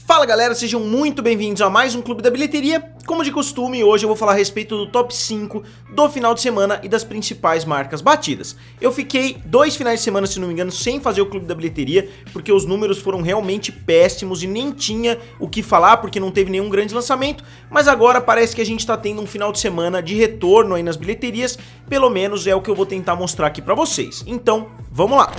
Fala galera, sejam muito bem-vindos a mais um Clube da Bilheteria. Como de costume, hoje eu vou falar a respeito do top 5 do final de semana e das principais marcas batidas. Eu fiquei 2 finais de semana, se não me engano, sem fazer o Clube da Bilheteria, porque os números foram realmente péssimos e nem tinha o que falar, porque não teve nenhum grande lançamento, mas agora parece que a gente tá tendo um final de semana de retorno aí nas bilheterias, pelo menos é o que eu vou tentar mostrar aqui pra vocês. Então, vamos lá!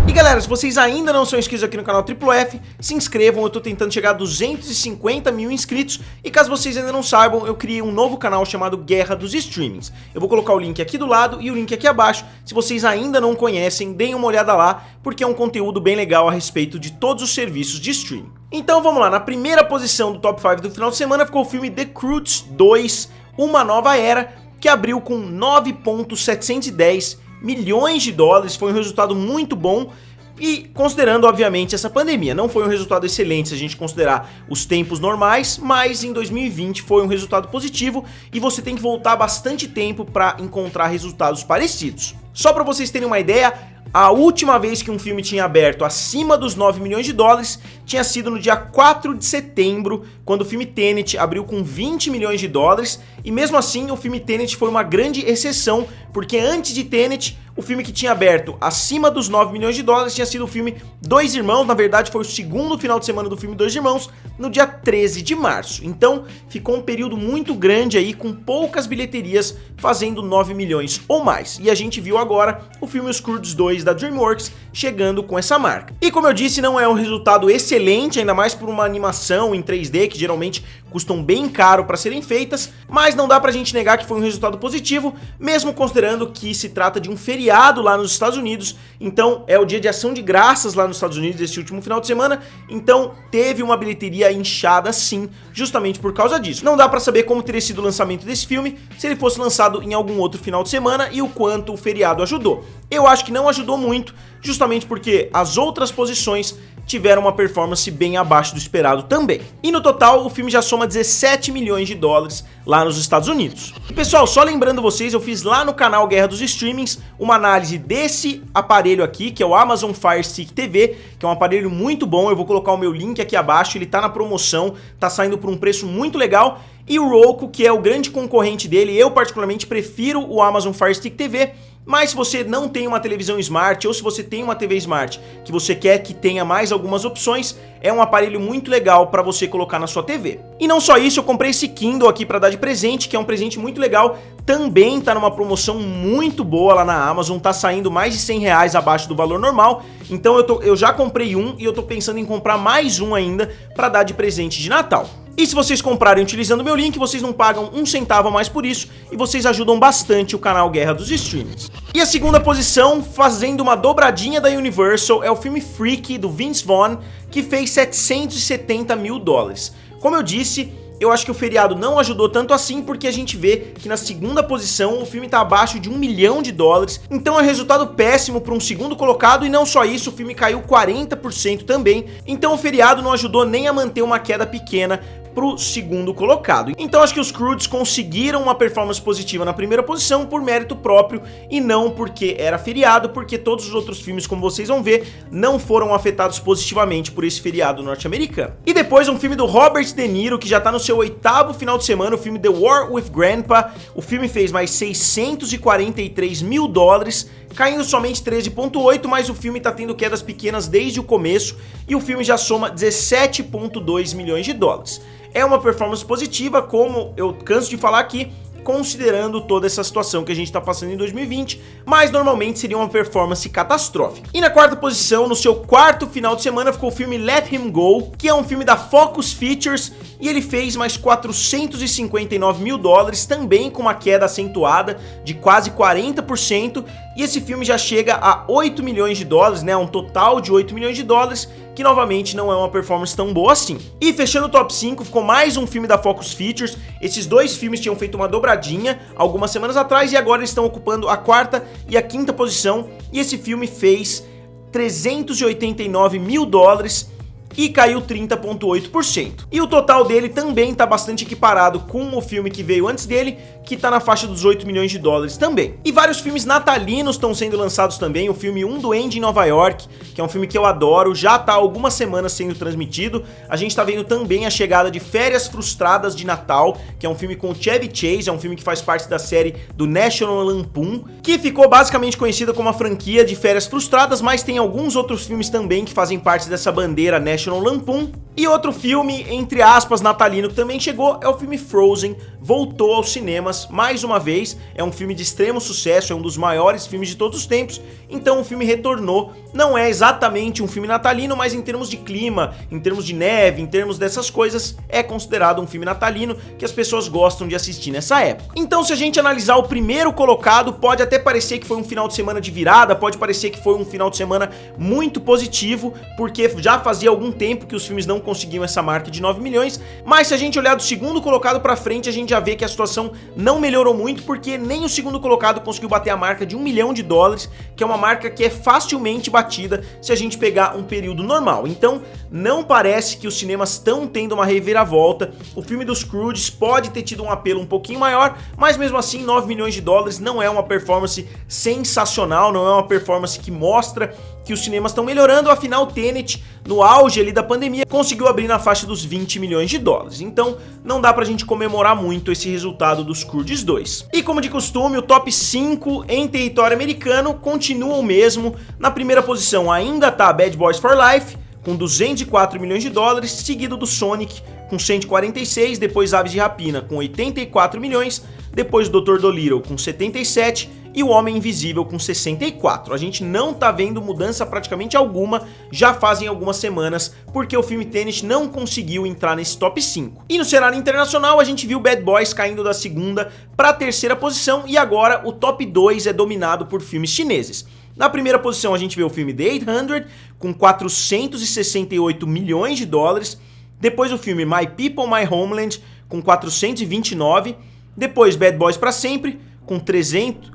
E galera, se vocês ainda não são inscritos aqui no canal Triplo F, se inscrevam, eu tô tentando chegar a 250 mil inscritos. E caso vocês ainda não saibam, eu criei um novo canal chamado Guerra dos Streamings. Eu vou colocar o link aqui do lado e o link aqui abaixo. Se vocês ainda não conhecem, deem uma olhada lá, porque é um conteúdo bem legal a respeito de todos os serviços de streaming. Então vamos lá, na primeira posição do top 5 do final de semana ficou o filme The Croods 2, Uma Nova Era, que abriu com 9,710 milhões de dólares, foi um resultado muito bom e considerando obviamente essa pandemia, não foi um resultado excelente se a gente considerar os tempos normais, mas em 2020 foi um resultado positivo e você tem que voltar bastante tempo para encontrar resultados parecidos. Só para vocês terem uma ideia, a última vez que um filme tinha aberto acima dos 9 milhões de dólares tinha sido no dia 4 de setembro, quando o filme Tenet abriu com 20 milhões de dólares, e mesmo assim o filme Tenet foi uma grande exceção, porque antes de Tenet, o filme que tinha aberto acima dos 9 milhões de dólares tinha sido o filme Dois Irmãos, na verdade foi o segundo final de semana do filme Dois Irmãos, no dia 13 de março. Então ficou um período muito grande aí, com poucas bilheterias fazendo 9 milhões ou mais. E a gente viu agora o filme Os Croods 2 da DreamWorks chegando com essa marca. E como eu disse, não é um resultado excelente, ainda mais por uma animação em 3D, que geralmente custam bem caro para serem feitas, mas não dá pra gente negar que foi um resultado positivo, mesmo considerando que se trata de um feriado lá nos Estados Unidos, então é o dia de ação de graças lá nos Estados Unidos esse último final de semana, então teve uma bilheteria inchada sim, justamente por causa disso. Não dá pra saber como teria sido o lançamento desse filme se ele fosse lançado em algum outro final de semana e o quanto o feriado ajudou. Eu acho que não ajudou muito, justamente porque as outras posições tiveram uma performance bem abaixo do esperado também. E no total, o filme já soma 17 milhões de dólares lá nos Estados Unidos. E pessoal, só lembrando vocês, eu fiz lá no canal Guerra dos Streamings uma análise desse aparelho aqui, que é o Amazon Fire Stick TV, que é um aparelho muito bom, eu vou colocar o meu link aqui abaixo, ele tá na promoção, tá saindo por um preço muito legal, e o Roku, que é o grande concorrente dele, eu particularmente prefiro o Amazon Fire Stick TV, mas se você não tem uma televisão Smart ou se você tem uma TV Smart que você quer que tenha mais algumas opções, é um aparelho muito legal para você colocar na sua TV. E não só isso, eu comprei esse Kindle aqui para dar de presente, que é um presente muito legal, também tá numa promoção muito boa lá na Amazon, tá saindo mais de 100 reais abaixo do valor normal, então eu já comprei um e eu tô pensando em comprar mais um ainda para dar de presente de Natal. E se vocês comprarem utilizando o meu link, vocês não pagam um centavo a mais por isso e vocês ajudam bastante o canal Guerra dos Streams. E a segunda posição, fazendo uma dobradinha da Universal, é o filme Freaky, do Vince Vaughn, que fez 770 mil dólares. Como eu disse, eu acho que o feriado não ajudou tanto assim, porque a gente vê que na segunda posição o filme tá abaixo de 1 milhão de dólares, então é um resultado péssimo para um segundo colocado, e não só isso, o filme caiu 40% também, então o feriado não ajudou nem a manter uma queda pequena pro segundo colocado. Então acho que os Croods conseguiram uma performance positiva na primeira posição por mérito próprio e não porque era feriado, porque todos os outros filmes, como vocês vão ver, não foram afetados positivamente por esse feriado norte-americano. E depois um filme do Robert De Niro, que já tá no seu 8º final de semana, o filme The War with Grandpa. O filme fez mais 643 mil dólares, caindo somente 13,8, mas o filme tá tendo quedas pequenas desde o começo e o filme já soma 17,2 milhões de dólares. É uma performance positiva, como eu canso de falar aqui, considerando toda essa situação que a gente tá passando em 2020, mas normalmente seria uma performance catastrófica. E na quarta posição, no seu 4º final de semana, ficou o filme Let Him Go, que é um filme da Focus Features, e ele fez mais 459 mil dólares, também com uma queda acentuada de quase 40%, e esse filme já chega a 8 milhões de dólares, né, um total de 8 milhões de dólares, que novamente não é uma performance tão boa assim. E fechando o top 5, ficou mais um filme da Focus Features. Esses dois filmes tinham feito uma dobradinha algumas semanas atrás e agora eles estão ocupando a 4ª e a 5ª posição, e esse filme fez 389 mil dólares, e caiu 30,8%. E o total dele também tá bastante equiparado com o filme que veio antes dele, que tá na faixa dos 8 milhões de dólares também. E vários filmes natalinos estão sendo lançados também. O filme Um Duende em Nova York, que é um filme que eu adoro, já tá há algumas semanas sendo transmitido. A gente tá vendo também a chegada de Férias Frustradas de Natal, que é um filme com o Chevy Chase, é um filme que faz parte da série do National Lampoon, que ficou basicamente conhecida como a franquia de Férias Frustradas, mas tem alguns outros filmes também que fazem parte dessa bandeira National Lampoon. E outro filme, entre aspas, natalino que também chegou é o filme Frozen, voltou aos cinemas mais uma vez, é um filme de extremo sucesso, é um dos maiores filmes de todos os tempos, então o filme retornou. Não é exatamente um filme natalino, mas em termos de clima, em termos de neve, em termos dessas coisas, é considerado um filme natalino que as pessoas gostam de assistir nessa época. Então, se a gente analisar o primeiro colocado, pode até parecer que foi um final de semana de virada, pode parecer que foi um final de semana muito positivo, porque já fazia algum tempo que os filmes não conseguiam essa marca de 9 milhões, mas se a gente olhar do segundo colocado pra frente, a gente já vê que a situação não melhorou muito, porque nem o segundo colocado conseguiu bater a marca de 1 milhão de dólares, que é uma marca que é facilmente batida se a gente pegar um período normal. Então, não parece que os cinemas estão tendo uma reviravolta. O filme dos Scrooges pode ter tido um apelo um pouquinho maior, mas mesmo assim 9 milhões de dólares não é uma performance sensacional, não é uma performance que mostra que os cinemas estão melhorando. Afinal, Tenet, no auge ali da pandemia, conseguiu abrir na faixa dos 20 milhões de dólares. Então, não dá pra gente comemorar muito esse resultado dos Scrooges 2. E como de costume, o top 5 em território americano continua o mesmo. Na primeira posição ainda tá Bad Boys for Life, com 204 milhões de dólares, seguido do Sonic, com 146, depois Aves de Rapina, com 84 milhões, depois o Dr. Dolittle, com 77, e o Homem Invisível com 64. A gente não tá vendo mudança praticamente alguma, já fazem algumas semanas, porque o filme Tenet não conseguiu entrar nesse top 5. E no cenário internacional, a gente viu Bad Boys caindo da segunda para a terceira posição, e agora o top 2 é dominado por filmes chineses. Na primeira posição a gente vê o filme The 800, com 468 milhões de dólares, depois o filme My People, My Homeland, com 429, depois Bad Boys para Sempre,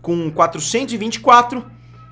com 424,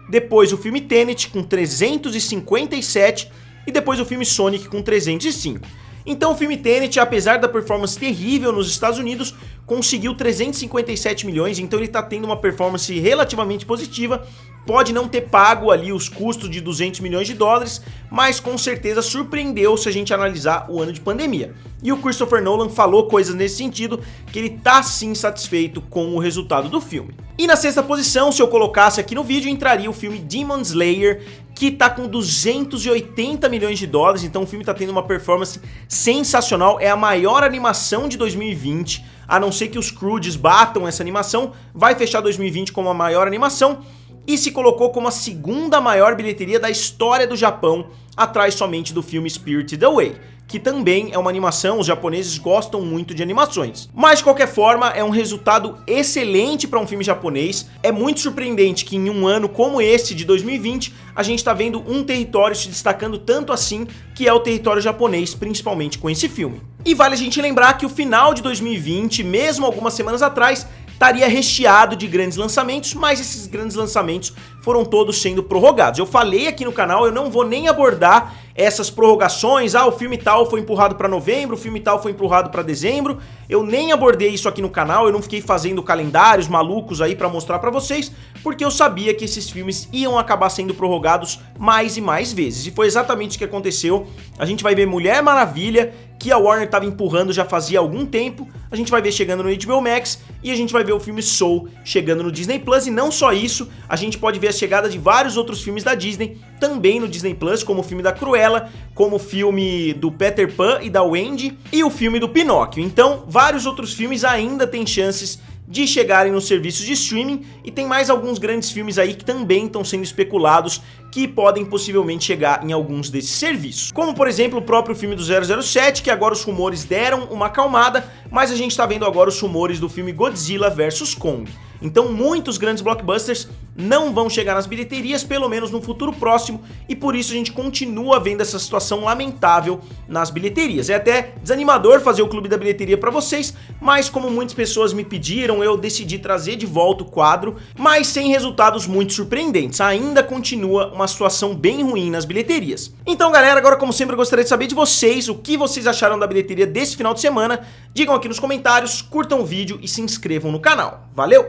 depois o filme Tenet com 357 e depois o filme Sonic com 305. Então o filme Tenet, apesar da performance terrível nos Estados Unidos, conseguiu 357 milhões, então ele tá tendo uma performance relativamente positiva. Pode não ter pago ali os custos de 200 milhões de dólares, mas com certeza surpreendeu se a gente analisar o ano de pandemia. E o Christopher Nolan falou coisas nesse sentido, que ele tá sim satisfeito com o resultado do filme. E na sexta posição, se eu colocasse aqui no vídeo, entraria o filme Demon Slayer, que tá com 280 milhões de dólares, então o filme tá tendo uma performance sensacional, é a maior animação de 2020, a não ser que os Scrooges batam essa animação, vai fechar 2020 como a maior animação, e se colocou como a segunda maior bilheteria da história do Japão, atrás somente do filme Spirited Away, que também é uma animação, os japoneses gostam muito de animações. Mas de qualquer forma, é um resultado excelente para um filme japonês. É muito surpreendente que em um ano como esse de 2020, a gente está vendo um território se destacando tanto assim, que é o território japonês, principalmente com esse filme. E vale a gente lembrar que o final de 2020, mesmo algumas semanas atrás, estaria recheado de grandes lançamentos, mas esses grandes lançamentos foram todos sendo prorrogados. Eu falei aqui no canal, eu não vou nem abordar essas prorrogações, o filme tal foi empurrado para novembro, o filme tal foi empurrado para dezembro, eu nem abordei isso aqui no canal, eu não fiquei fazendo calendários malucos aí para mostrar para vocês, porque eu sabia que esses filmes iam acabar sendo prorrogados mais e mais vezes, e foi exatamente o que aconteceu. A gente vai ver Mulher Maravilha, que a Warner estava empurrando já fazia algum tempo, a gente vai ver chegando no HBO Max, e a gente vai ver o filme Soul chegando no Disney Plus, e não só isso, a gente pode ver a chegada de vários outros filmes da Disney, também no Disney Plus, como o filme da Cruella, como o filme do Peter Pan e da Wendy, e o filme do Pinóquio. Então, vários outros filmes ainda têm chances de chegarem nos serviços de streaming, e tem mais alguns grandes filmes aí que também estão sendo especulados que podem possivelmente chegar em alguns desses serviços. Como, por exemplo, o próprio filme do 007, que agora os rumores deram uma acalmada, mas a gente está vendo agora os rumores do filme Godzilla vs Kong. Então muitos grandes blockbusters não vão chegar nas bilheterias, pelo menos no futuro próximo, e por isso a gente continua vendo essa situação lamentável nas bilheterias. É até desanimador fazer o Clube da Bilheteria para vocês, mas como muitas pessoas me pediram, eu decidi trazer de volta o quadro, mas sem resultados muito surpreendentes. Ainda continua uma situação bem ruim nas bilheterias. Então, galera, agora como sempre eu gostaria de saber de vocês o que vocês acharam da bilheteria desse final de semana. Digam aqui nos comentários, curtam o vídeo e se inscrevam no canal. Valeu!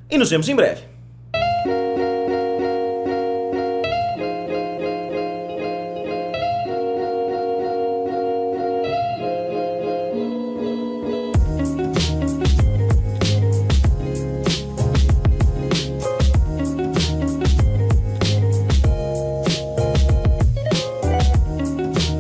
E nos vemos em breve.